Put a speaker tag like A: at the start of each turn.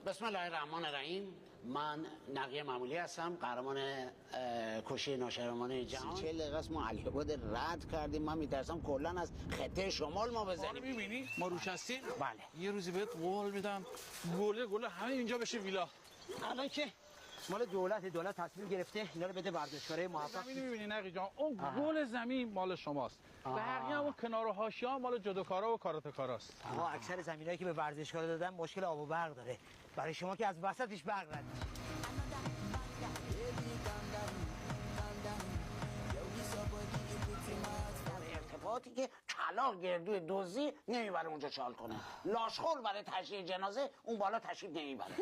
A: بسم الله الرحمن الرحیم. من نقی معمولی هستم، قهرمان کشی ناشرمانه جهان.
B: 40 دقیقه است ما علی‌آباد رد کردیم. من میترسم کلا از خطه شمال ما بزنیم.
C: میبینی ما روش هستیم.
B: بله.
C: یه روزی بهت قول میدم گله همه اینجا بشه ویلا.
D: الان که مال دولت تصمیم گرفته اینا رو بده ورزشکاره موفق.
C: زمین میبینی نقی جان، اون گل زمین مال شماست. بقیه اون کنار و حاشیه‌ها مال جودوکارا و کاراته‌کاراست.
D: آقا اکثر زمینایی که به ورزشکاره دادن مشکل آب و برق داره. برای شما که از وسطش برق رد میشه.
A: ارتفاعاتی که کلاغ گردوی دوزی نمیبره اونجا چال کنه، لاشخور برای تشییع جنازه اون بالا تشریف نمیبره.